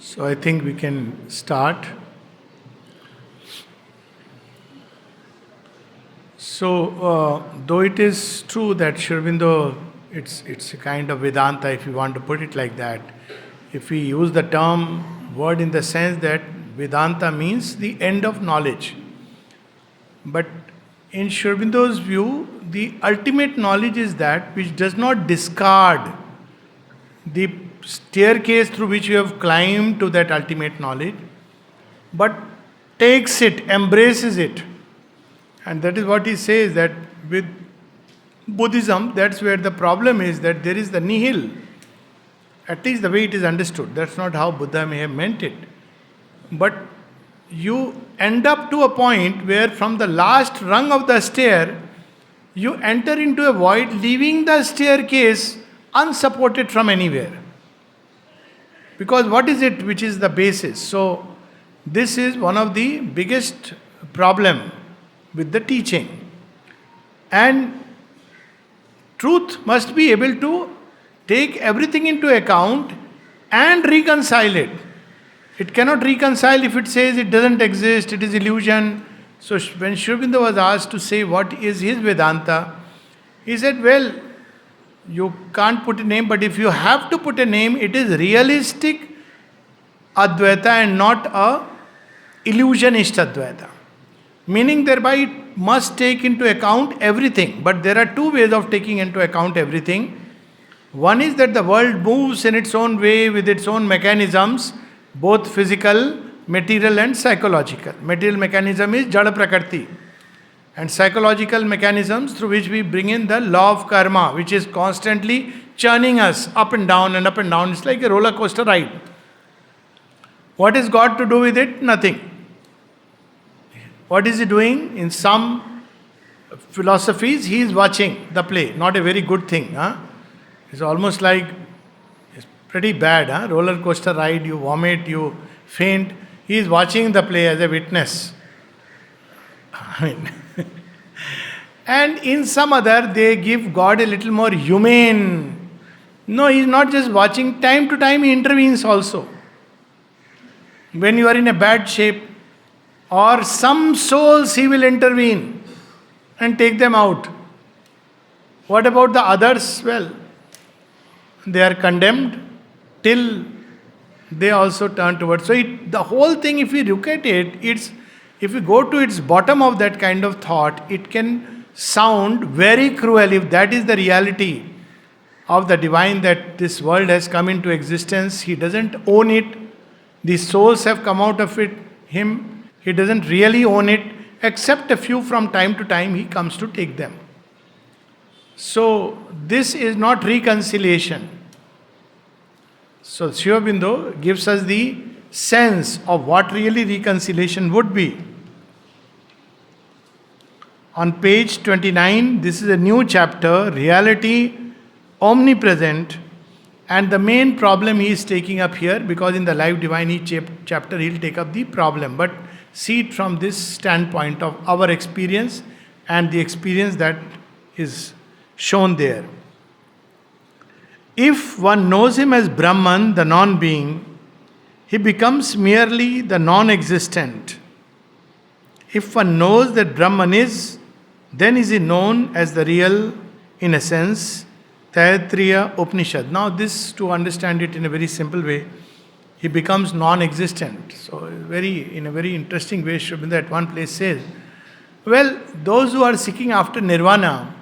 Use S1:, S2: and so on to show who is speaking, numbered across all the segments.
S1: So I think we can start. So, though it is true that Sri Aurobindo, it's a kind of Vedanta, if you want to put it like that. If we use the term word in the sense that Vedanta means the end of knowledge. But in Sri Aurobindo's view, the ultimate knowledge is that which does not discard the staircase through which you have climbed to that ultimate knowledge, but takes it, embraces it. And that is what he says, that with Buddhism, that's where the problem is, that there is the nihil. At least the way it is understood. That's not how Buddha may have meant it. But you end up to a point where from the last rung of the stair, you enter into a void, leaving the staircase unsupported from anywhere. Because what is it which is the basis? So, this is one of the biggest problem with the teaching. And truth must be able to take everything into account and reconcile it. It cannot reconcile if it says it doesn't exist, it is illusion. So when Sri Aurobindo was asked to say what is his Vedanta, he said, well, you can't put a name, but if you have to put a name, it is realistic Advaita and not a illusionist Advaita. Meaning thereby it must take into account everything. But there are two ways of taking into account everything. One is that the world moves in its own way with its own mechanisms, both physical, material and psychological. Material mechanism is Jada Prakriti. And psychological mechanisms through which we bring in the law of karma, which is constantly churning us up and down and up and down. It's like a roller coaster ride. What is God to do with it? Nothing. What is he doing? In some philosophies, he is watching the play. Not a very good thing. It's almost like, it's pretty bad. Roller coaster ride, you vomit, you faint. He is watching the play as a witness. And in some other, they give God a little more humane. No, he is not just watching. Time to time, he intervenes also. When you are in a bad shape, or some souls, he will intervene and take them out. What about the others? Well, they are condemned till they also turn towards. So the whole thing, if we look at it, if we go to its bottom of that kind of thought, it can sound very cruel if that is the reality of the divine, that this world has come into existence. He doesn't own it. The souls have come out of it. He doesn't really own it, except a few from time to time he comes to take them. So this is not reconciliation. So Sri Aurobindo gives us the sense of what really reconciliation would be. On page 29, this is a new chapter, Reality Omnipresent, and the main problem he is taking up here, because in the Life Divine each chapter he will take up the problem, but see it from this standpoint of our experience and the experience that is shown there. If one knows him as Brahman, the non-being, he becomes merely the non-existent. If one knows that Brahman is, then is he known as the real, in a sense, Taittiriya Upanishad. Now this, to understand it in a very simple way, he becomes non-existent. So in a very interesting way, Sri Aurobindo at one place says, well, those who are seeking after nirvana,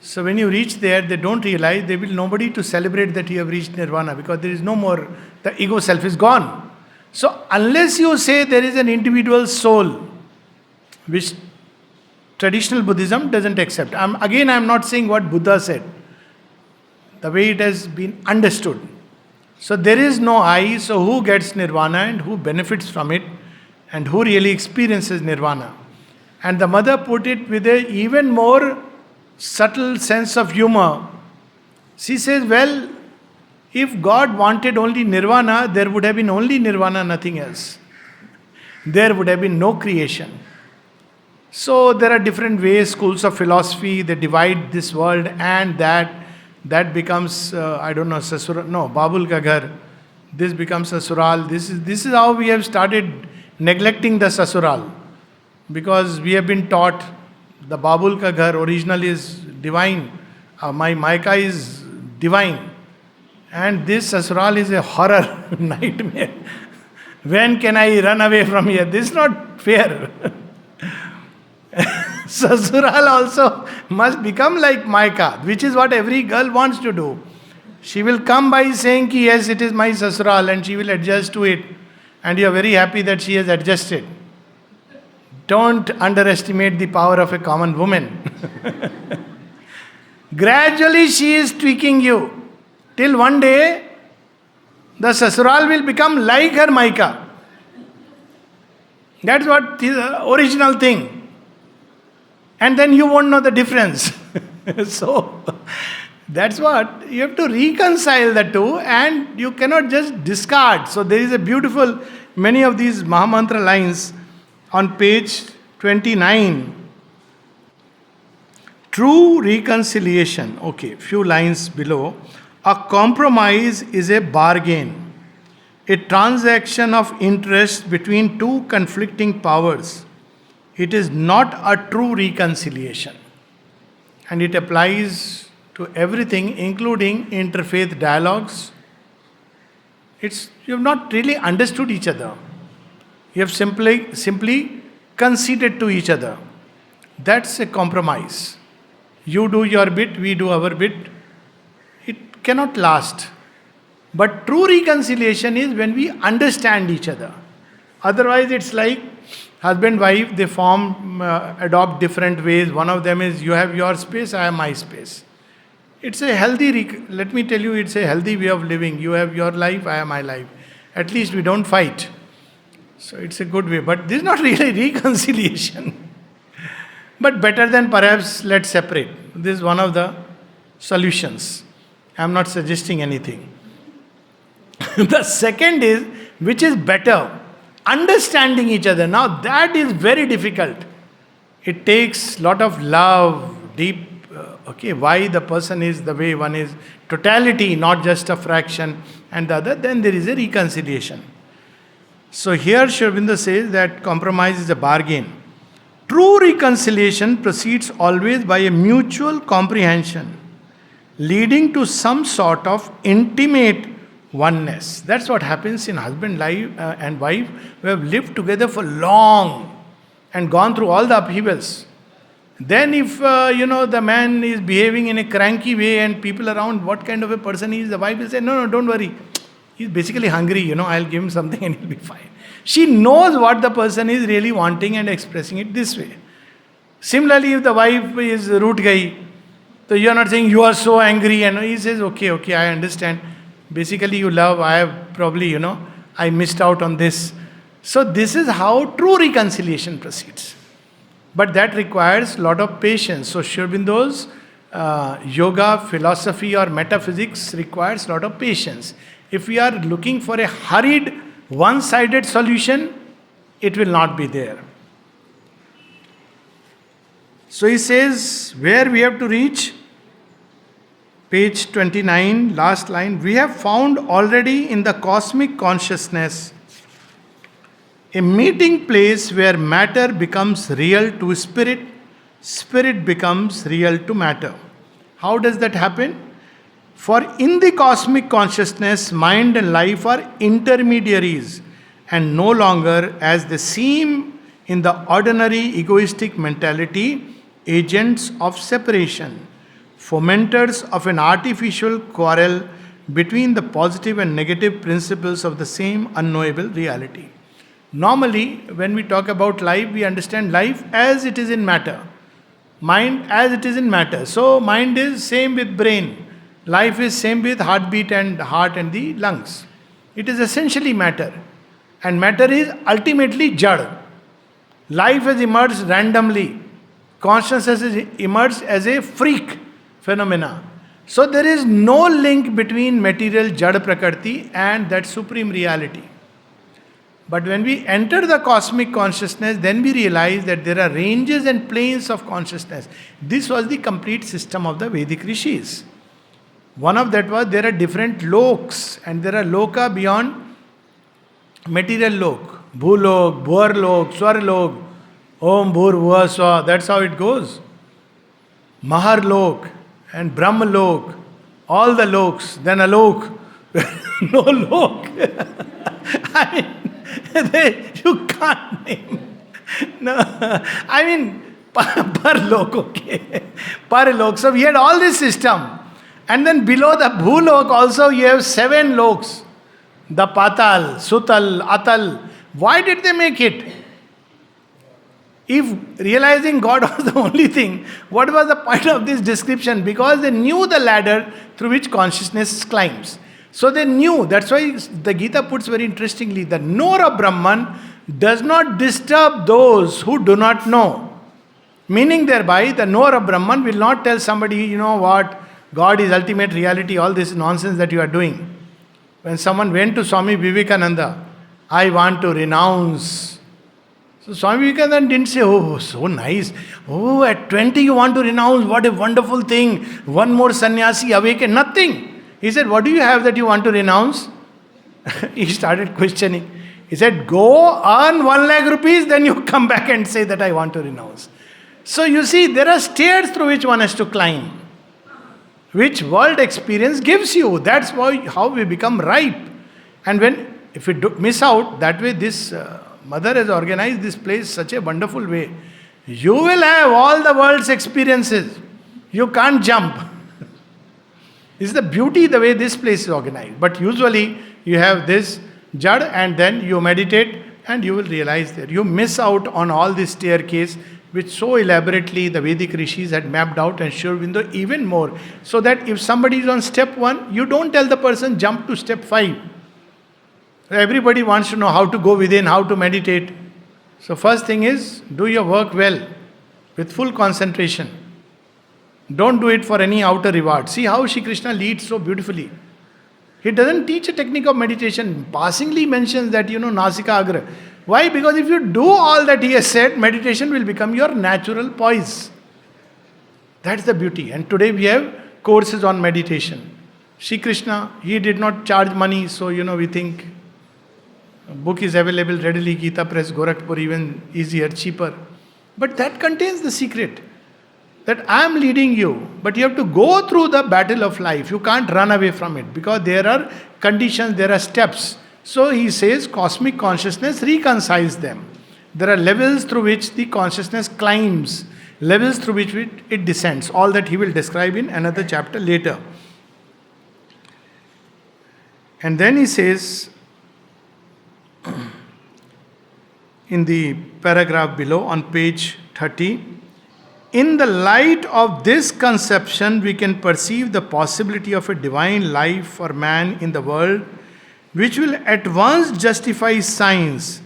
S1: so when you reach there, they don't realize there will be nobody to celebrate that you have reached nirvana, because there is no more, the ego self is gone. So unless you say there is an individual soul, which traditional Buddhism doesn't accept. I'm not saying what Buddha said, the way it has been understood. So there is no I, so who gets nirvana and who benefits from it and who really experiences nirvana? And the mother put it with an even more subtle sense of humor. She says, well, if God wanted only nirvana, there would have been only nirvana, nothing else. There would have been no creation. So there are different ways, schools of philosophy, they divide this world and that becomes, Babul ka ghar. This becomes sasural. This is how we have started neglecting the sasural. Because we have been taught the Babul ka ghar original is divine. My Maika is divine. And this sasural is a horror nightmare. When can I run away from here? This is not fair. Sasural also must become like Maika, which is what every girl wants to do. She will come by saying, ki, yes, it is my sasural, and she will adjust to it. And you are very happy that she has adjusted. Don't underestimate the power of a common woman. Gradually she is tweaking you. Till one day, the sasural will become like her Maika. That's what the original thing. And then you won't know the difference. So, that's what, you have to reconcile the two and you cannot just discard. So there is a beautiful, many of these Mahamantra lines on page 29. True reconciliation, okay, few lines below. A compromise is a bargain, a transaction of interest between two conflicting powers. It is not a true reconciliation. And it applies to everything, including interfaith dialogues. You have not really understood each other. You have simply conceded to each other. That's a compromise. You do your bit, we do our bit. It cannot last. But true reconciliation is when we understand each other. Otherwise, it's like husband, wife, they adopt different ways. One of them is you have your space, I have my space. It's a healthy, let me tell you, it's a healthy way of living. You have your life, I have my life. At least we don't fight. So it's a good way. But this is not really reconciliation. But better than perhaps let's separate. This is one of the solutions. I'm not suggesting anything. The second is, which is better, understanding each other. Now that is very difficult. It takes lot of love, deep, why the person is the way one is, totality, not just a fraction and the other, then there is a reconciliation. So here Sri Aurobindo says that compromise is a bargain. True reconciliation proceeds always by a mutual comprehension, leading to some sort of intimate oneness. That's what happens in husband and wife who have lived together for long and gone through all the upheavals. Then if, the man is behaving in a cranky way and people around, what kind of a person he is, the wife will say, no, don't worry. He's basically hungry, I'll give him something and he'll be fine. She knows what the person is really wanting and expressing it this way. Similarly, if the wife is root gai, so you're not saying you are so angry, and he says, okay, I understand. Basically you love, I have probably, I missed out on this. So this is how true reconciliation proceeds. But that requires a lot of patience. So Sri Aurobindo's yoga, philosophy or metaphysics requires a lot of patience. If we are looking for a hurried, one-sided solution, it will not be there. So he says, where we have to reach? Page 29, last line. We have found already in the cosmic consciousness a meeting place where matter becomes real to spirit, spirit becomes real to matter. How does that happen? For in the cosmic consciousness, mind and life are intermediaries and no longer, as they seem in the ordinary egoistic mentality, agents of separation, fomenters of an artificial quarrel between the positive and negative principles of the same unknowable reality. Normally, when we talk about life, we understand life as it is in matter. Mind as it is in matter. So, mind is same with brain. Life is same with heartbeat and heart and the lungs. It is essentially matter. And matter is ultimately jad. Life has emerged randomly. Consciousness has emerged as a freak phenomena. So, there is no link between material jad prakriti and that supreme reality. But when we enter the cosmic consciousness, then we realize that there are ranges and planes of consciousness. This was the complete system of the Vedic rishis. One of that was there are different loks, and there are loka beyond material lok. Bhulok, Bhuarlok, Swarlok, Om Bhur Bhuva Swa. That's how it goes. Maharlok and Brahmalok, all the loks, then Alok, no lok. I mean, you can't name. No, I mean, per lok, okay. Per lok. So we had all this system. And then below the Bhulok also you have 7 loks. The Patal, Sutal, Atal. Why did they make it? If realizing God was the only thing, what was the point of this description? Because they knew the ladder through which consciousness climbs. So they knew, that's why the Gita puts very interestingly, the knower of Brahman does not disturb those who do not know. Meaning thereby, the knower of Brahman will not tell somebody, you know what, God is ultimate reality, all this nonsense that you are doing. When someone went to Swami Vivekananda, I want to renounce. So Swami Vivekananda didn't say, oh, so nice. Oh, at 20 you want to renounce, what a wonderful thing. One more sannyasi awaken, nothing. He said, what do you have that you want to renounce? He started questioning. He said, go earn 1 lakh rupees, then you come back and say that I want to renounce. So you see, there are stairs through which one has to climb, which world experience gives you. That's how we become ripe. And if we miss out, that way this mother has organized this place such a wonderful way. You will have all the world's experiences. You can't jump. It's the beauty the way this place is organized. But usually you have this jad and then you meditate and you will realize that you miss out on all this staircase which so elaborately the Vedic rishis had mapped out, and Sri Aurobindo even more. So that if somebody is on step 1, you don't tell the person jump to step 5. Everybody wants to know how to go within, how to meditate. So first thing is, do your work well, with full concentration. Don't do it for any outer reward. See how Shri Krishna leads so beautifully. He doesn't teach a technique of meditation. Passingly mentions that, Nasika Agra. Why? Because if you do all that he has said, meditation will become your natural poise. That's the beauty. And today we have courses on meditation. Shri Krishna, he did not charge money, so we think a book is available readily, Gita Press, Gorakhpur, even easier, cheaper. But that contains the secret. That I am leading you, but you have to go through the battle of life. You can't run away from it because there are conditions, there are steps. So he says cosmic consciousness reconciles them. There are levels through which the consciousness climbs, levels through which it descends. All that he will describe in another chapter later. And then he says, in the paragraph below on page 30, in the light of this conception, we can perceive the possibility of a divine life for man in the world, which will at once justify science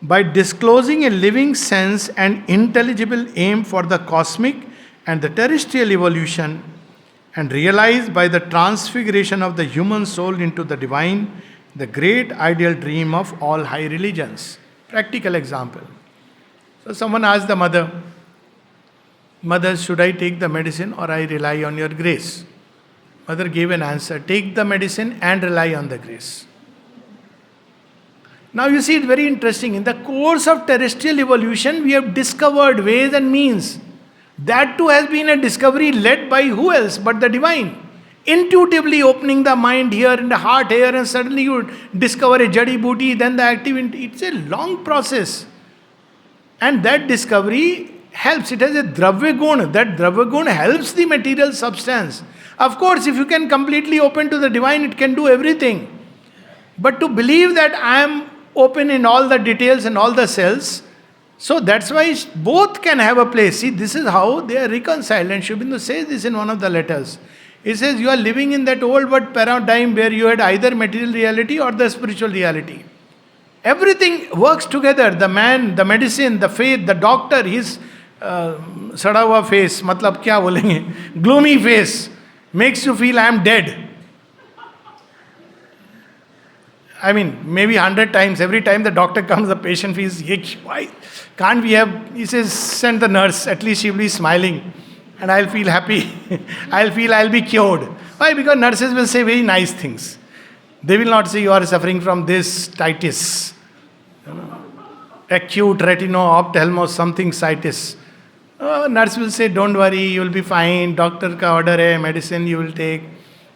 S1: by disclosing a living sense and intelligible aim for the cosmic and the terrestrial evolution, and realize by the transfiguration of the human soul into the divine, the great ideal dream of all high religions. Practical example. So someone asked the mother, Mother, should I take the medicine or I rely on your grace? Mother gave an answer, take the medicine and rely on the grace. Now you see, it's very interesting. In the course of terrestrial evolution, we have discovered ways and means. That too has been a discovery led by who else but the divine. Intuitively opening the mind here and the heart here, and suddenly you discover a jadi booty, then the activity. It's a long process. And that discovery helps. It has a dravya guna. That dravya guna helps the material substance. Of course, if you can completely open to the divine, it can do everything. But to believe that I am open in all the details and all the cells, so that's why both can have a place. See, this is how they are reconciled. And Sri Aurobindo says this in one of the letters. He says, you are living in that old world paradigm where you had either material reality or the spiritual reality. Everything works together. The man, the medicine, the faith, the doctor, his sada hua face, matlab kya bolenge, gloomy face, makes you feel I am dead. I mean, maybe 100 times, every time the doctor comes, the patient feels, why can't we have, he says, send the nurse, at least she will be smiling and I'll feel happy. I'll feel I'll be cured. Why? Because nurses will say very nice things. They will not say you are suffering from this titis, acute retino-ophthalmos something citis. Nurse will say, don't worry, you will be fine. Doctor ka order hai, medicine you will take.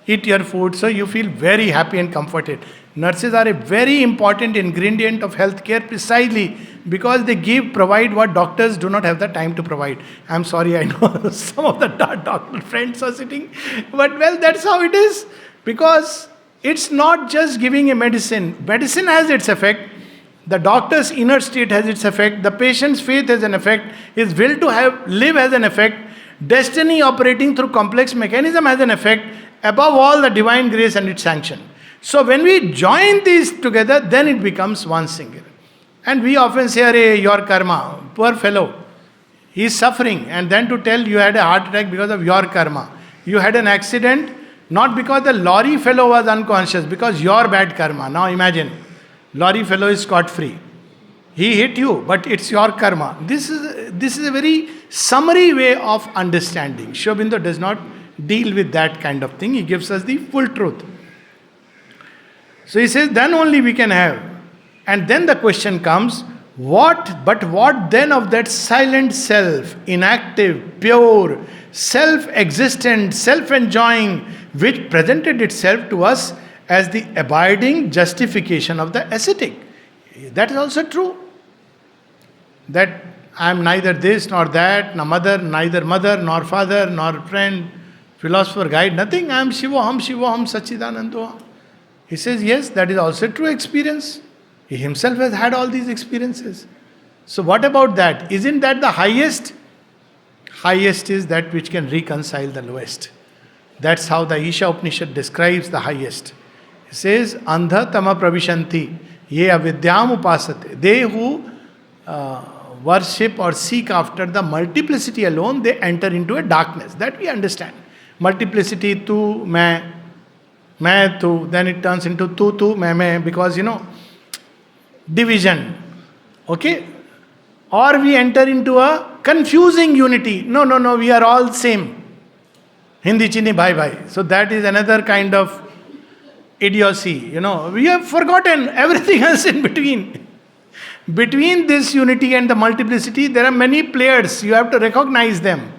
S1: Eat your food. So you feel very happy and comforted. Nurses are a very important ingredient of healthcare precisely because they provide what doctors do not have the time to provide. I'm sorry, I know some of the doctor friends are sitting. But well, that's how it is. Because it's not just giving a medicine. Medicine has its effect. The doctor's inner state has its effect. The patient's faith has an effect. His will to live has an effect. Destiny operating through complex mechanism has an effect. Above all, the divine grace and its sanction. So when we join these together, then it becomes one single. And we often say, "Arey, your karma, poor fellow. He is suffering." And then to tell you had a heart attack because of your karma. You had an accident, not because the lorry fellow was unconscious, because your bad karma. Now imagine. Lorry fellow is scot-free. He hit you, but it's your karma. This is a very summary way of understanding. Sri Aurobindo does not deal with that kind of thing. He gives us the full truth. So he says, then only we can have. And then the question comes, what then of that silent self, inactive, pure, self-existent, self-enjoying, which presented itself to us as the abiding justification of the ascetic? That is also true. That I am neither this nor that, neither mother nor father nor friend, philosopher, guide, nothing. I am Shivoham, Sachidananda. He says, yes, that is also true experience. He himself has had all these experiences. So what about that? Isn't that the highest? Highest is that which can reconcile the lowest. That's how the Isha Upanishad describes the highest. It says, Andha tama pravishanti, ye avidyam upasate. They who worship or seek after the multiplicity alone, they enter into a darkness. That we understand. Multiplicity, tu, main, tu, then it turns into tu, main, because division. Okay? Or we enter into a confusing unity. No, we are all same. Hindi chini bhai. So that is another kind of idiocy. We have forgotten everything else in between. Between this unity and the multiplicity, there are many players. You have to recognize them.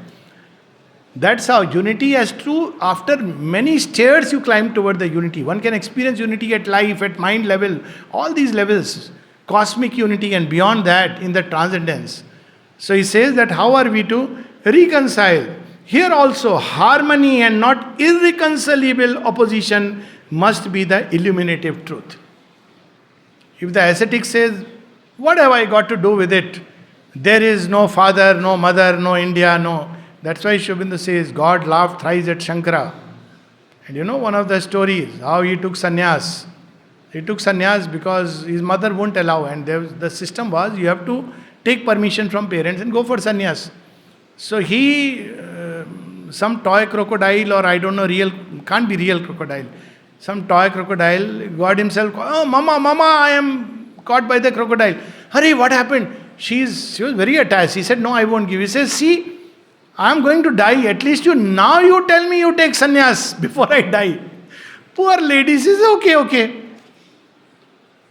S1: That's how unity is true. After many stairs you climb toward the unity. One can experience unity at life, at mind level, all these levels. Cosmic unity and beyond that in the transcendence. So he says that how are we to reconcile? Here also harmony and not irreconcilable opposition must be the illuminative truth. If the ascetic says, what have I got to do with it? There is no father, no mother, no India, no. That's why Sri Aurobindo says, God laughed thrice at Shankara. And one of the stories, how he took sannyas. He took sannyas because his mother wouldn't allow. And the system was, you have to take permission from parents and go for sannyas. So he, some toy crocodile or I don't know, can't be real crocodile. Some toy crocodile, God himself, oh, mama, I am caught by the crocodile. Hurry, what happened? She was very attached. He said, no, I won't give. He says, see, I am going to die. At least now you tell me you take sannyas before I die. Poor lady says, okay.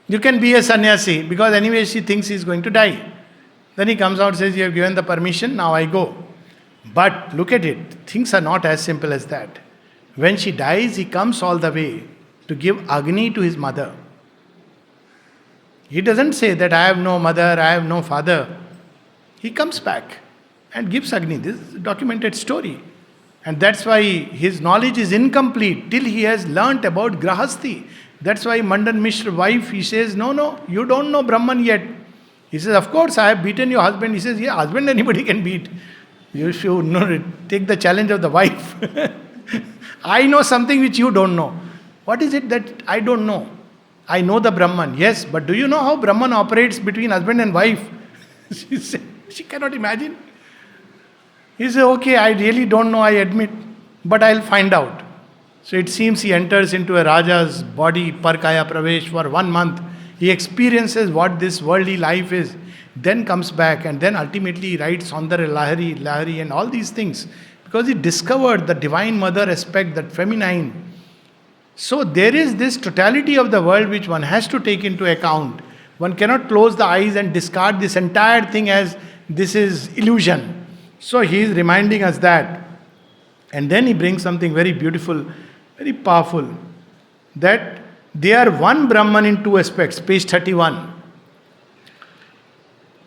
S1: You can be a sannyasi because anyway she thinks he is going to die. Then he comes out and says, you have given the permission, now I go. But look at it, things are not as simple as that. When she dies, he comes all the way to give Agni to his mother. He doesn't say that I have no mother, I have no father. He comes back and gives Agni. This is a documented story. And that's why his knowledge is incomplete till he has learnt about Grahasti. That's why Mandan Mishra's wife, he says, no, you don't know Brahman yet. He says, of course, I have beaten your husband. He says, yeah, husband anybody can beat. You should take the challenge of the wife. I know something which you don't know. What is it that I don't know? I know the Brahman. Yes, but do you know how Brahman operates between husband and wife? She said, she cannot imagine. He said, okay, I really don't know, I admit, but I'll find out. So it seems he enters into a Raja's body, Parkaya Pravesh, for 1 month. He experiences what this worldly life is, then comes back and then ultimately he writes Saundara Lahari and all these things. because he discovered the divine mother aspect, that feminine. So there is this totality of the world which one has to take into account. One cannot close the eyes and discard this entire thing as this is illusion. So he is reminding us that. And then he brings something very beautiful, very powerful, that they are one Brahman in two aspects, page 31.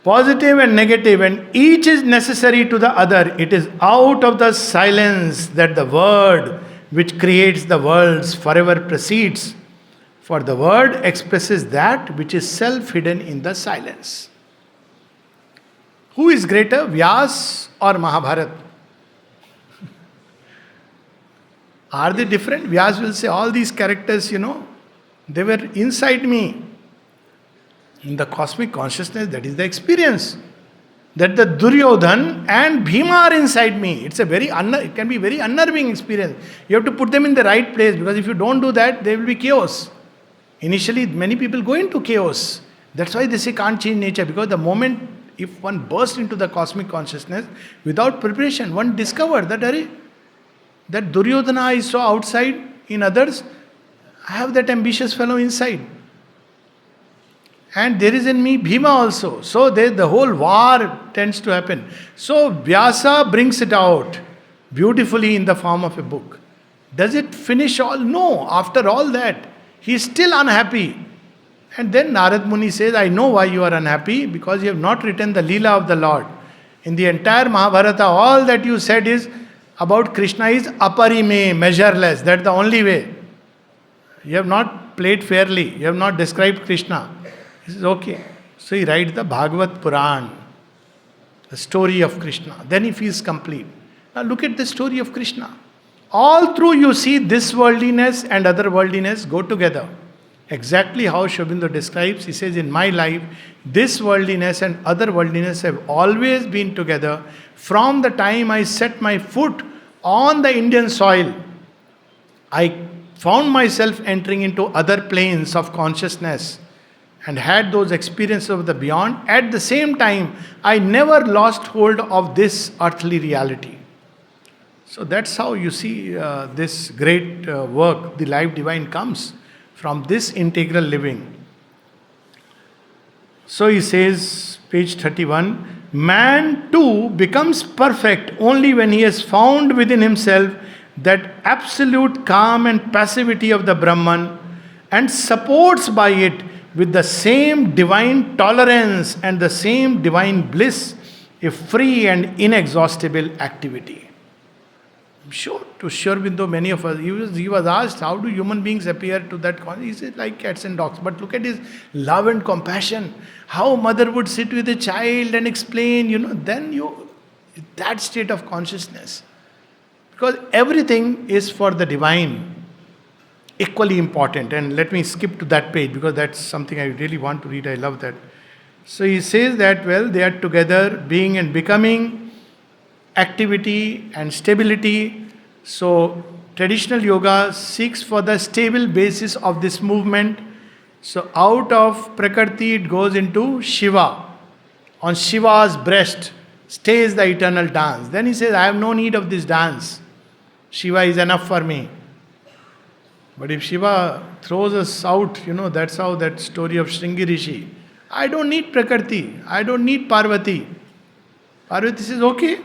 S1: Positive and negative, and each is necessary to the other. It is out of the silence that the word which creates the worlds forever proceeds. For the word expresses that which is self hidden in the silence. Who is greater, Vyas or Mahabharata? Are they different? Vyas will say, all these characters, they were inside me. In the cosmic consciousness, that is the experience. That the Duryodhan and Bhima are inside me. It can be very unnerving experience. You have to put them in the right place, because if you don't do that, there will be chaos. Initially, many people go into chaos. That's why they say can't change nature, because the moment if one bursts into the cosmic consciousness without preparation, one discovered that that Duryodhana I saw outside in others, I have that ambitious fellow inside. And there is in me Bhima also. So the whole war tends to happen. So Vyasa brings it out beautifully in the form of a book. Does it finish all? No. After all that, he is still unhappy. And then Narad Muni says, I know why you are unhappy, because you have not written the Leela of the Lord. In the entire Mahabharata, all that you said is about Krishna is aparime, measureless. That's the only way. You have not played fairly. You have not described Krishna. He says, okay. So he writes the Bhagavad Puran, the story of Krishna. Then he feels complete. Now look at the story of Krishna. All through you see this worldliness and other worldliness go together. Exactly how Sri Aurobindo describes, he says, in my life, this worldliness and other worldliness have always been together from the time I set my foot on the Indian soil. I found myself entering into other planes of consciousness and had those experiences of the beyond. At the same time, I never lost hold of this earthly reality. So that's how you see this great work, the Life Divine, comes from this integral living. So he says, page 31, man too becomes perfect only when he has found within himself that absolute calm and passivity of the Brahman, and supports by it with the same divine tolerance and the same divine bliss a free and inexhaustible activity. I'm sure, to Sri Aurobindo, many of us, he was asked, how do human beings appear to that consciousness? He said, like cats and dogs. But look at his love and compassion. How a mother would sit with a child and explain, that state of consciousness. Because everything is for the divine, equally important. And let me skip to that page, because that's something I really want to read. I love that. So he says that, they are together, being and becoming, activity and stability. So traditional yoga seeks for the stable basis of this movement. So out of Prakriti it goes into Shiva. On Shiva's breast stays the eternal dance. Then he says, I have no need of this dance. Shiva is enough for me. But if Shiva throws us out, that's how that story of Shringi Rishi. I don't need Prakriti. I don't need Parvati. Parvati says, okay,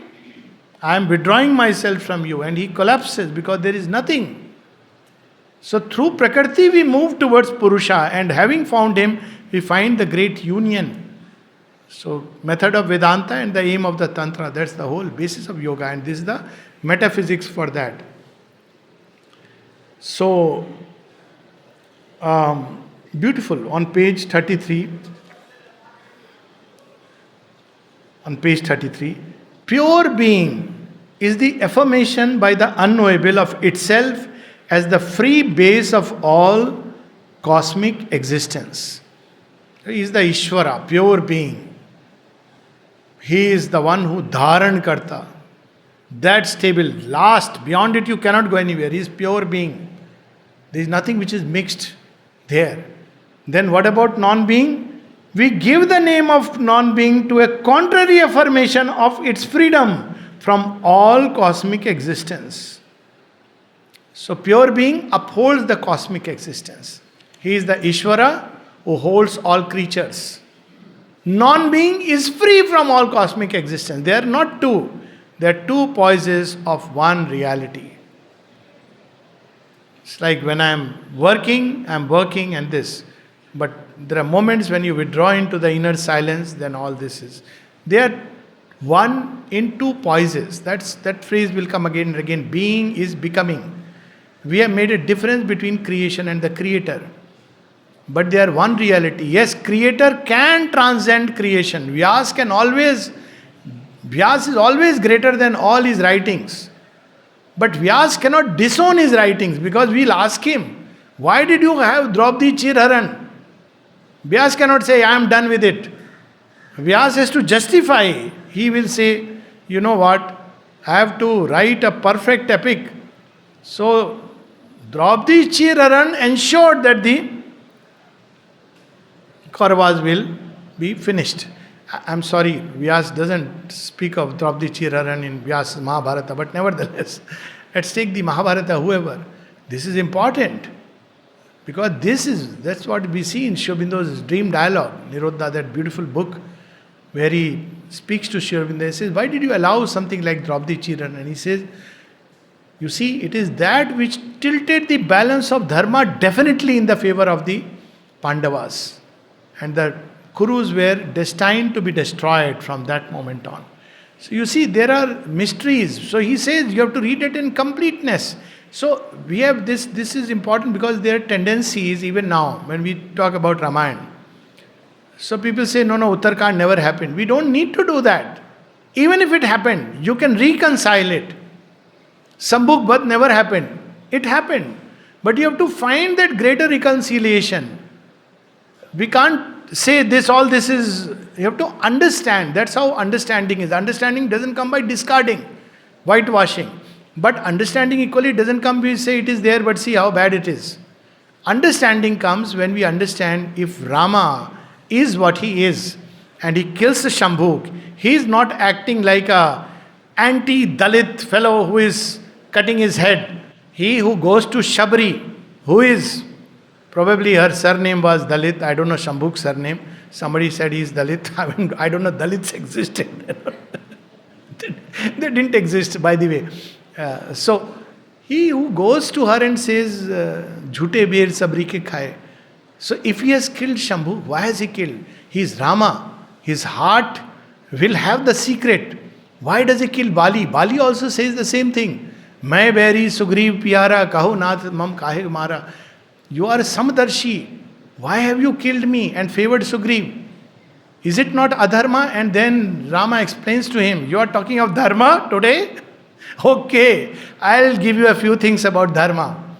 S1: I am withdrawing myself from you. And he collapses because there is nothing. So through Prakriti we move towards Purusha, and having found him, we find the great union. So method of Vedanta and the aim of the Tantra, that's the whole basis of yoga, and this is the metaphysics for that. So beautiful. On page 33, pure being is the affirmation by the unknowable of itself as the free base of all cosmic existence. He is the Ishvara, pure being. He is the one who dharan karta. That stable, last, beyond it you cannot go anywhere. He is pure being. There is nothing which is mixed there. Then what about non-being? We give the name of non-being to a contrary affirmation of its freedom from all cosmic existence. So pure being upholds the cosmic existence. He is the Ishvara who holds all creatures. Non-being is free from all cosmic existence. They are not two. They are two poises of one reality. It's like when I'm working and this. But there are moments when you withdraw into the inner silence, then all this is. They are one in two poises. That phrase will come again and again. Being is becoming. We have made a difference between creation and the creator. But they are one reality. Yes, creator can transcend creation. Vyas is always greater than all his writings. But Vyas cannot disown his writings because we'll ask him, why did you have Draupadi Chirharan? Vyas cannot say, I am done with it. Vyas has to justify. He will say, you know what, I have to write a perfect epic. So, Draupadi Chirharan ensured that the Kauravas will be finished. I'm sorry, Vyas doesn't speak of Draupadi Chirharan in Vyas Mahabharata, but nevertheless, let's take the Mahabharata, whoever. This is important. Because that's what we see in Sri Aurobindo's Dream Dialogue, Nirodha, that beautiful book, where he speaks to Sri Aurobindo. He says, why did you allow something like Draupadi Chirharan? And he says, you see, it is that which tilted the balance of dharma definitely in the favor of the Pandavas. And the Kurus were destined to be destroyed from that moment on. So you see, there are mysteries. So he says you have to read it in completeness. So we have this is important because there are tendencies even now when we talk about Ramayana. So people say, no, Uttarkand never happened. We don't need to do that. Even if it happened, you can reconcile it. Sambhuk Badh never happened. It happened. But you have to find that greater reconciliation. We can't say this, all this is, you have to understand. That's how understanding is. Understanding doesn't come by discarding, whitewashing. But understanding equally doesn't come, we say it is there, but see how bad it is. Understanding comes when we understand if Rama is what he is and he kills the Shambhuk, he is not acting like a anti-Dalit fellow who is cutting his head. He who goes to Shabri, who is, probably her surname was Dalit, I don't know Shambhuk's surname. Somebody said he is Dalit. I don't know, Dalits existed. They didn't exist, by the way. So, he who goes to her and says, Jhute beer sabri ke khaye. So, if he has killed Shambhu, why has he killed? He is Rama. His heart will have the secret. Why does he kill Bali? Bali also says the same thing. Main beri sugriv pyara kahu nath mam kahe mara. You are Samdarshi. Why have you killed me and favored Sugriv? Is it not adharma? And then Rama explains to him, you are talking of dharma today? Okay, I'll give you a few things about dharma.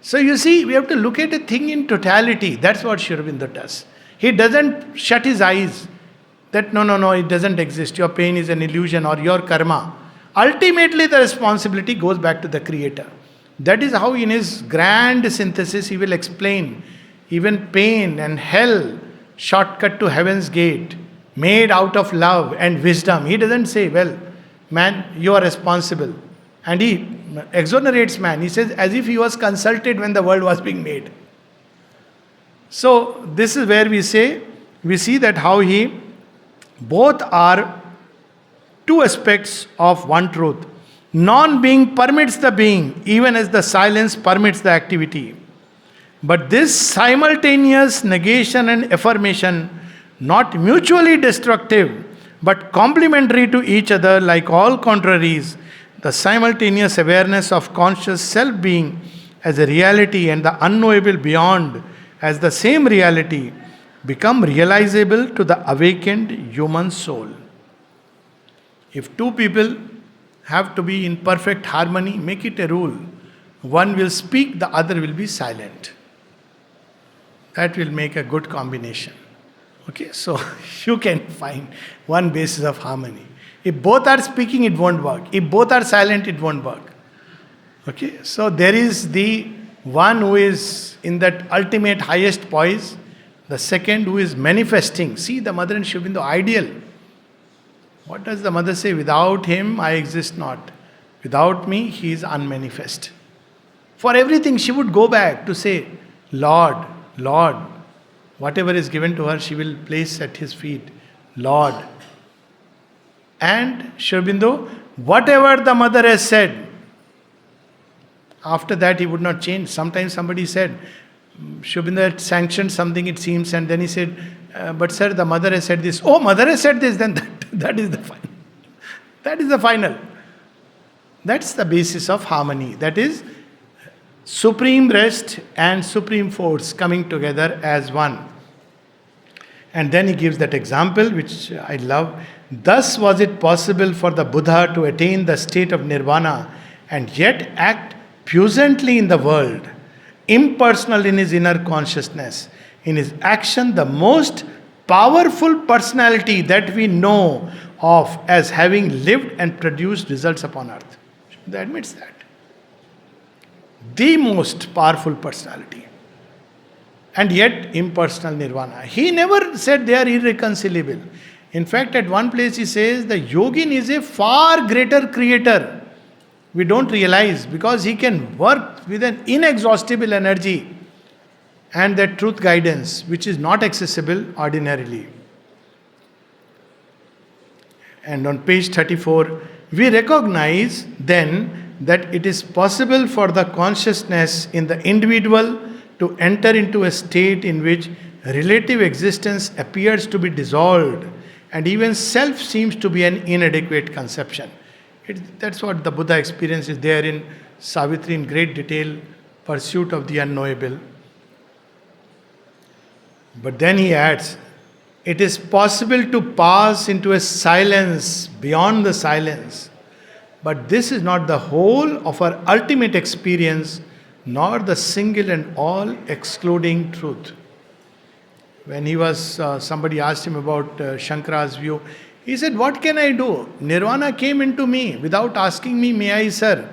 S1: So you see, we have to look at a thing in totality. That's what Sri Aurobindo does. He doesn't shut his eyes that no, it doesn't exist. Your pain is an illusion or your karma. Ultimately, the responsibility goes back to the Creator. That is how in his grand synthesis he will explain even pain and hell, shortcut to heaven's gate, made out of love and wisdom. He doesn't say, well, man, you are responsible. And he exonerates man. He says, as if he was consulted when the world was being made. So, this is where we see that how he, both are two aspects of one truth. Non-being permits the being, even as the silence permits the activity. But this simultaneous negation and affirmation, not mutually destructive, but complementary to each other like all contraries, the simultaneous awareness of conscious self-being as a reality and the unknowable beyond as the same reality, become realizable to the awakened human soul. If two people have to be in perfect harmony, make it a rule. One will speak, the other will be silent. That will make a good combination. Okay, so you can find one basis of harmony. If both are speaking, it won't work. If both are silent, it won't work. Okay, so there is the one who is in that ultimate highest poise, the second who is manifesting. See the Mother and Sri Aurobindo ideal. What does the mother say? Without him, I exist not. Without me, he is unmanifest. For everything, she would go back to say, Lord, Lord. Whatever is given to her, she will place at his feet. Lord. And Sri Aurobindo, whatever the mother has said, after that he would not change. Sometimes somebody said, Sri Aurobindo had sanctioned something, it seems, and then he said, but sir, the mother has said this. Oh, mother has said this, then that is the final. That is the final. That's the basis of harmony. That is supreme rest and supreme force coming together as one. And then he gives that example, which I love. Thus was it possible for the Buddha to attain the state of nirvana and yet act puissantly in the world, impersonal in his inner consciousness. In his action, the most powerful personality that we know of as having lived and produced results upon earth. He admits that. The most powerful personality. And yet impersonal nirvana. He never said they are irreconcilable. In fact, at one place he says the yogin is a far greater creator. We don't realize because he can work with an inexhaustible energy and that truth guidance which is not accessible ordinarily. And on page 34, we recognize then that it is possible for the consciousness in the individual to enter into a state in which relative existence appears to be dissolved and even self seems to be an inadequate conception. That's what the Buddha experiences there in Savitri in great detail, pursuit of the unknowable. But then he adds, it is possible to pass into a silence beyond the silence, but this is not the whole of our ultimate experience, nor the single and all excluding truth. When he was, somebody asked him about Shankara's view, he said, what can I do? Nirvana came into me without asking me, may I, sir?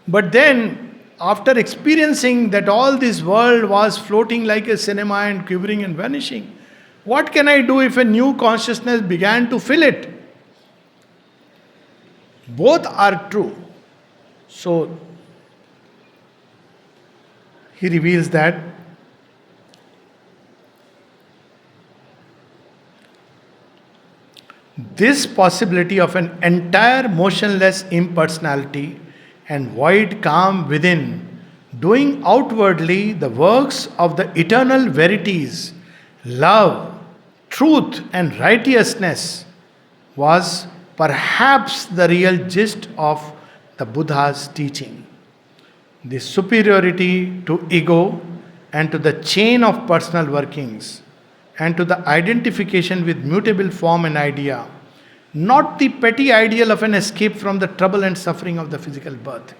S1: But then, after experiencing that all this world was floating like a cinema and quivering and vanishing, what can I do if a new consciousness began to fill it? Both are true. So, he reveals that this possibility of an entire motionless impersonality and void calm within, doing outwardly the works of the eternal verities, love, truth, and righteousness, was perhaps the real gist of the Buddha's teaching. The superiority to ego and to the chain of personal workings and to the identification with mutable form and idea, not the petty ideal of an escape from the trouble and suffering of the physical birth,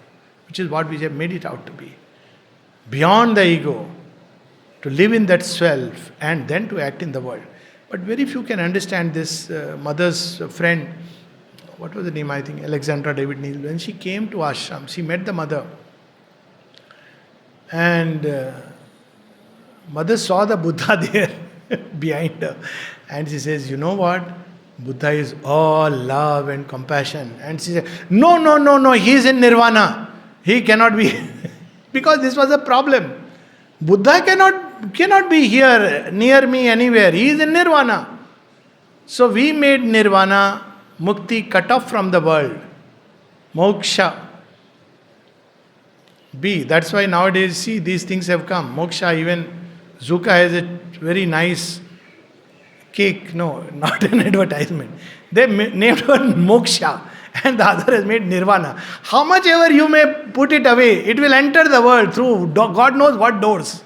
S1: which is what we have made it out to be. Beyond the ego, to live in that self and then to act in the world. But very few can understand this. Mother's friend, what was the name, I think, Alexandra David Neal, when she came to ashram, she met the mother. And mother saw the Buddha there behind her. And she says, you know what? Buddha is all love and compassion. And she said, no, he is in nirvana. He cannot be. Because this was a problem. Buddha cannot be here, near me, anywhere. He is in nirvana. So we made nirvana, mukti, cut off from the world. Moksha. That's why nowadays, see, these things have come. Moksha, even Zuka has a very nice cake. No, not an advertisement. They named one Moksha and the other has made Nirvana. How much ever you may put it away, it will enter the world through God knows what doors.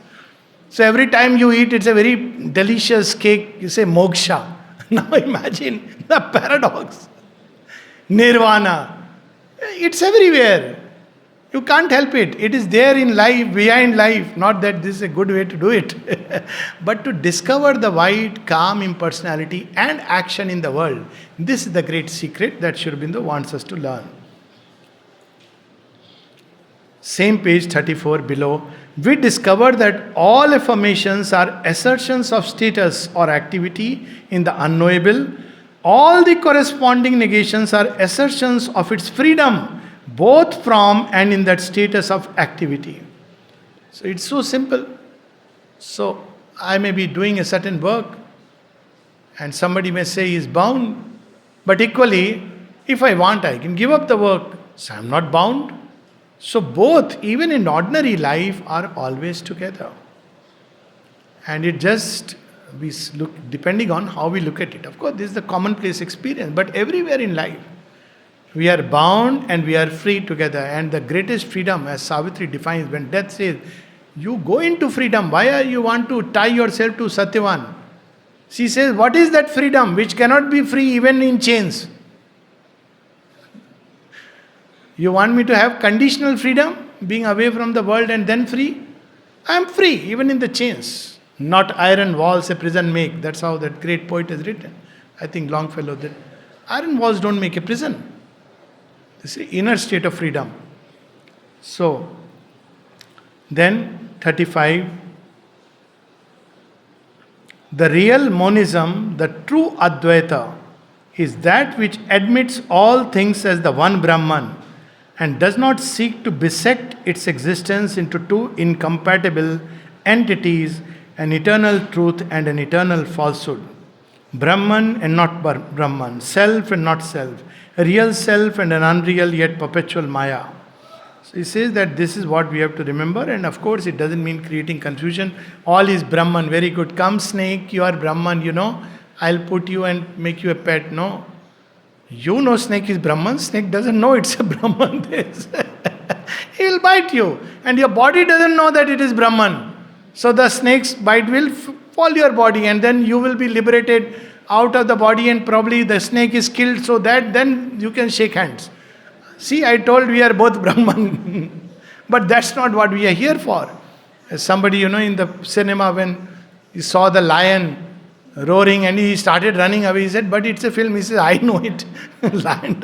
S1: So every time you eat, it's a very delicious cake, you say Moksha. Now imagine the paradox. Nirvana. It's everywhere. You can't help it. It is there in life, behind life. Not that this is a good way to do it. But to discover the wide, calm impersonality and action in the world. This is the great secret that Sri Aurobindo wants us to learn. Same page 34 below. We discover that all affirmations are assertions of status or activity in the unknowable, All the corresponding negations are assertions of its freedom, both from and in that status of activity. So it's so simple. So I may be doing a certain work, and somebody may say he is bound. But equally, if I want, I can give up the work. So I'm not bound. So both, even in ordinary life, are always together. And it just, we look, depending on how we look at it. Of course, this is the commonplace experience. But everywhere in life, we are bound and we are free together. And the greatest freedom, as Savitri defines, when death says, you go into freedom. Why are you want to tie yourself to Satyavan? She says, what is that freedom which cannot be free even in chains? You want me to have conditional freedom, being away from the world and then free? I am free, even in the chains. Not iron walls a prison make. That's how that great poet has written. I think Longfellow did. Iron walls don't make a prison. This is the inner state of freedom. So, then 35. The real monism, the true Advaita, is that which admits all things as the one Brahman and does not seek to bisect its existence into two incompatible entities, an eternal truth and an eternal falsehood. Brahman and not Brahman, self and not self, a real self and an unreal yet perpetual Maya. So he says that this is what we have to remember, and of course it doesn't mean creating confusion. All is Brahman, very good. Come snake, you are Brahman, I'll put you and make you a pet. No. You know snake is Brahman, snake doesn't know it's a Brahman. He will bite you, and your body doesn't know that it is Brahman. So the snake's bite will fall your body, and then you will be liberated out of the body, and probably the snake is killed, so that then you can shake hands. See, I told we are both Brahman. But that's not what we are here for. As somebody, in the cinema, when he saw the lion roaring and he started running away, he said, but it's a film. He says, I know it. Lion,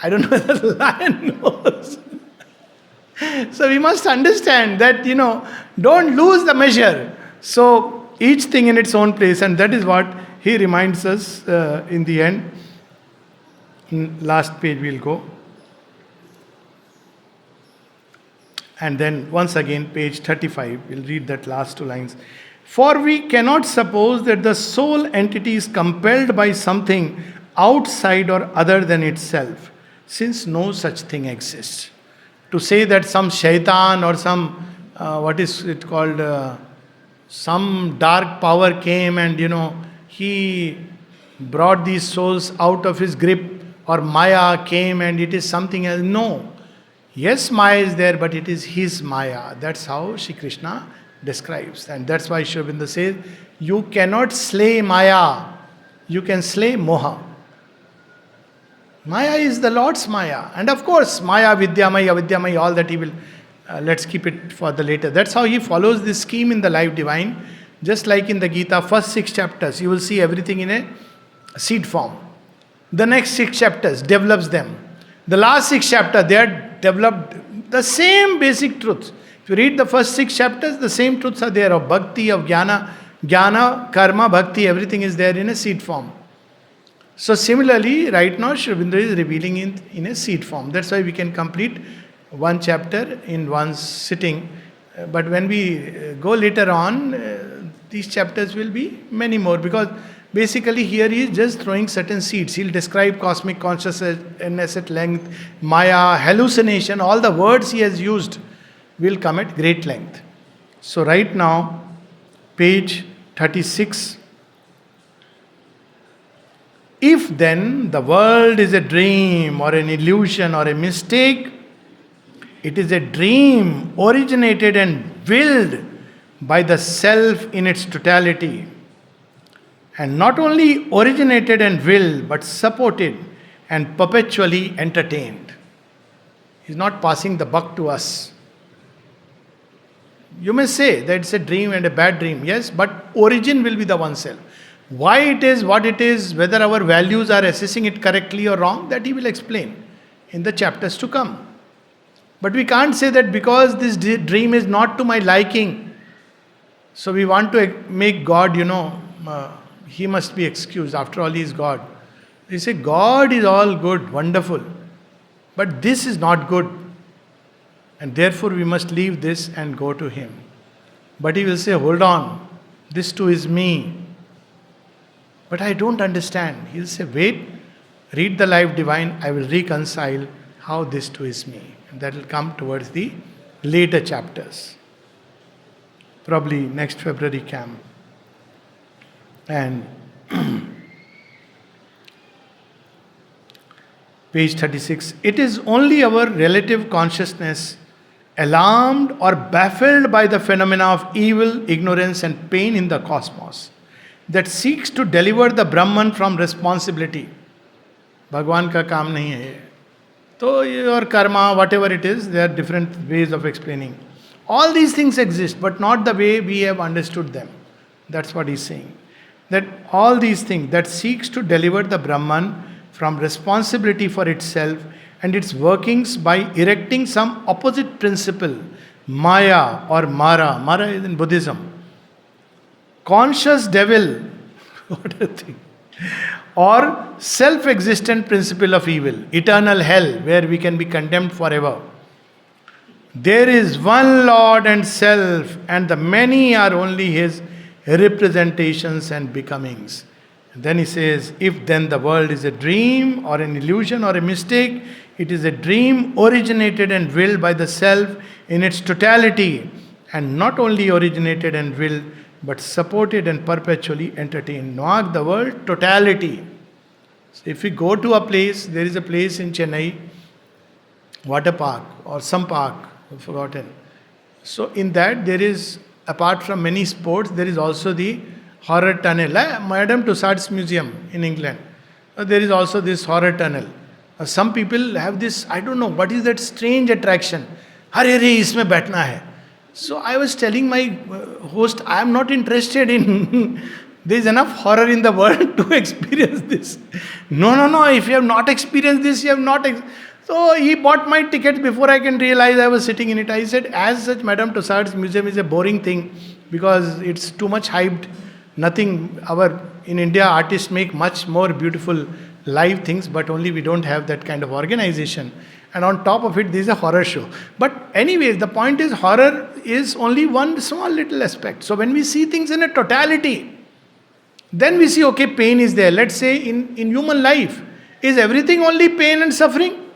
S1: I don't know whether the lion knows. So we must understand that, don't lose the measure. So each thing in its own place, and that is what he reminds us in the end. Last page we'll go. And then once again, page 35, we'll read that last two lines. For we cannot suppose that the soul entity is compelled by something outside or other than itself, since no such thing exists. To say that some shaitan or some, what is it called, some dark power came and, he brought these souls out of his grip, or Maya came and it is something else. No. Yes, Maya is there, but it is his Maya. That's how Shri Krishna describes. And that's why Sri Aurobindo says, you cannot slay Maya, you can slay Moha. Maya is the Lord's Maya. And of course, Maya, Vidyamaya, Avidyamaya, all that he will, let's keep it for the later. That's how he follows this scheme in the life divine. Just like in the Gita, first 6 chapters, you will see everything in a seed form. The next 6 chapters develops them. The last 6 chapters, they are developed the same basic truths. If you read the first 6 chapters, the same truths are there of bhakti, of jnana, karma, bhakti, everything is there in a seed form. So similarly, right now, Sri Aurobindo is revealing in a seed form. That's why we can complete one chapter in one sitting. But when we go later on, these chapters will be many more, because basically here he is just throwing certain seeds. He'll describe cosmic consciousness at length, Maya, hallucination, all the words he has used will come at great length. So right now, page 36. If then the world is a dream or an illusion or a mistake, it is a dream originated and willed by the self in its totality. And not only originated and willed, but supported and perpetually entertained. He's not passing the buck to us. You may say that it's a dream and a bad dream, yes, but origin will be the one self. Why it is, what it is, whether our values are assessing it correctly or wrong, that he will explain in the chapters to come. But we can't say that because this dream is not to my liking, so we want to make God, he must be excused. After all, he is God. You say, God is all good, wonderful, but this is not good. And therefore we must leave this and go to Him. But He will say, hold on, this too is me. But I don't understand. He'll say, wait, read the Life Divine, I will reconcile how this too is me. And that will come towards the later chapters. Probably next February camp. And page 36, it is only our relative consciousness, alarmed or baffled by the phenomena of evil, ignorance and pain in the cosmos, that seeks to deliver the Brahman from responsibility. भगवान का काम नहीं है ये. तो your karma, whatever it is, there are different ways of explaining. All these things exist, but not the way we have understood them. That's what he's saying. That all these things that seeks to deliver the Brahman from responsibility for itself and its workings by erecting some opposite principle, Maya or Mara. Mara is in Buddhism. Conscious devil, what a thing. Or self-existent principle of evil, eternal hell, where we can be condemned forever. There is one Lord and self, and the many are only His representations and becomings. And then he says, if then the world is a dream or an illusion or a mistake, it is a dream originated and willed by the self in its totality, and not only originated and willed, but supported and perpetually entertained. Mark the word totality. So if we go to a place, there is a place in Chennai, water park or some park, I've forgotten. So in that there is, apart from many sports, there is also the horror tunnel. Madame Tussauds Museum in England. There is also this horror tunnel. Some people have this, I don't know, what is that strange attraction? Hare re, isme baithna hai. So I was telling my host, I am not interested in, there is enough horror in the world to experience this. No, if you have not experienced this, you have not. So he bought my ticket before I can realize I was sitting in it. I said, as such, Madame Tussauds Museum is a boring thing because it's too much hyped. Nothing, in India, artists make much more beautiful live things, but only we don't have that kind of organization. And on top of it, there is a horror show. But anyways, the point is, horror is only one small little aspect. So when we see things in a totality, then we see, okay, pain is there. Let's say in human life, is everything only pain and suffering?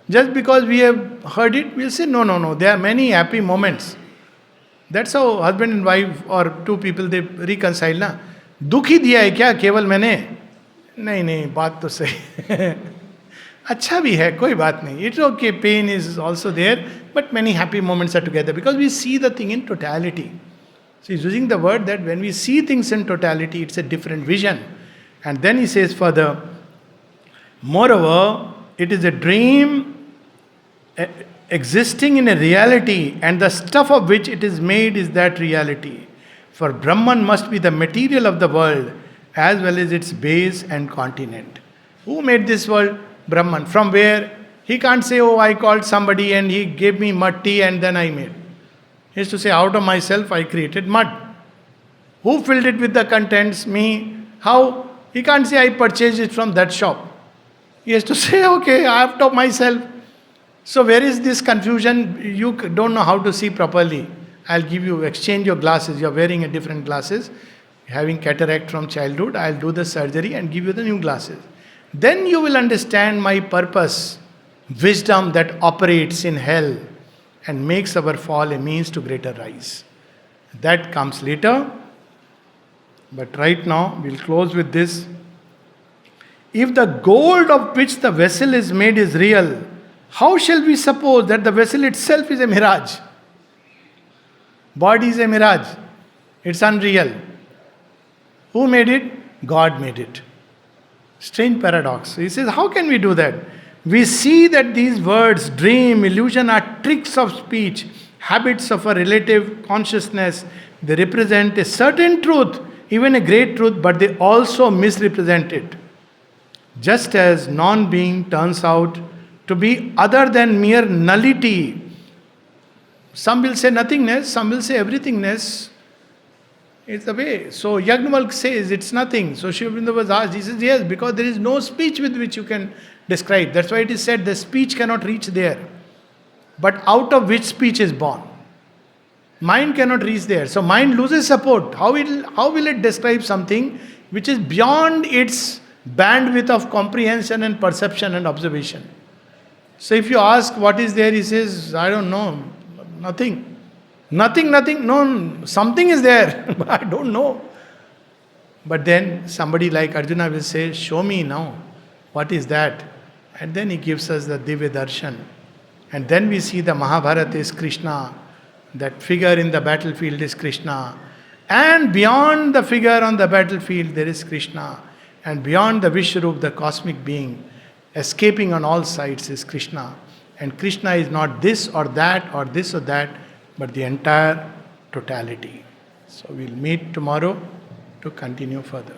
S1: Just because we have heard it, we'll say, no. There are many happy moments. That's how husband and wife or two people, they reconcile. Na? दुख ही दिया है क्या केवल मैंने? नहीं, बात तो सही. अच्छा भी है, कोई बात नहीं. It's okay, pain is also there, but many happy moments are together because we see the thing in totality. So he's using the word that when we see things in totality, it's a different vision. And then he says further, moreover, it is a dream existing in a reality, and the stuff of which it is made is that reality. For Brahman must be the material of the world as well as its base and continent. Who made this world? Brahman. From where? He can't say, oh, I called somebody and he gave me mud tea and then I made. He has to say, out of myself I created mud. Who filled it with the contents? Me. How? He can't say, I purchased it from that shop. He has to say, okay, out of myself. So where is this confusion? You don't know how to see properly. I'll give you, exchange your glasses. You're wearing a different glasses. Having cataract from childhood, I'll do the surgery and give you the new glasses. Then you will understand my purpose, wisdom that operates in hell and makes our fall a means to greater rise. That comes later. But right now, we'll close with this. If the gold of which the vessel is made is real, how shall we suppose that the vessel itself is a mirage? Body is a mirage. It's unreal. Who made it? God made it. Strange paradox. He says, how can we do that? We see that these words, dream, illusion, are tricks of speech, habits of a relative consciousness. They represent a certain truth, even a great truth, but they also misrepresent it. Just as non-being turns out to be other than mere nullity. Some will say nothingness, some will say everythingness. It's the way. So Yagnavalk says it's nothing. So Sri Aurobindo was asked, he says, yes, because there is no speech with which you can describe. That's why it is said the speech cannot reach there. But out of which speech is born? Mind cannot reach there. So mind loses support. How will it describe something which is beyond its bandwidth of comprehension and perception and observation? So if you ask what is there, he says, I don't know, nothing. Nothing, no, something is there, but I don't know. But then somebody like Arjuna will say, show me now, what is that? And then he gives us the Divya Darshan. And then we see the Mahabharata is Krishna, that figure in the battlefield is Krishna. And beyond the figure on the battlefield, there is Krishna. And beyond the Vishwarup, the cosmic being, escaping on all sides is Krishna. And Krishna is not this or that or this or that, but the entire totality. So we'll meet tomorrow to continue further.